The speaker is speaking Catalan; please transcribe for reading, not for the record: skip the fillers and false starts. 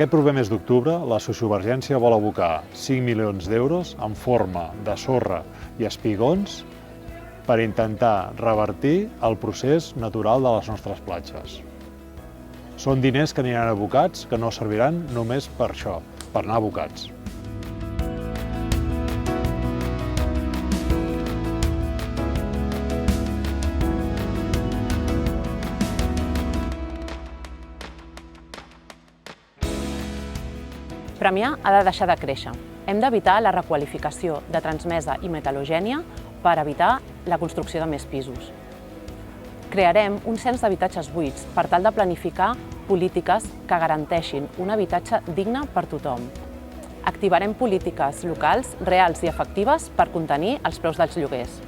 Aquest proper mes d'octubre, la sociovergència vol abocar 5 milions d'euros en forma de sorra i espigons per intentar revertir el procés natural de les nostres platges. Són diners que aniran abocats, que no serviran només per això, per anar abocats. Premià ha de deixar de créixer. Hem d'evitar la requalificació de transmesa i metal·logènia per evitar la construcció de més pisos. Crearem un cens d'habitatges buits per tal de planificar polítiques que garanteixin un habitatge digne per tothom. Activarem polítiques locals reals i efectives per contenir els preus dels lloguers.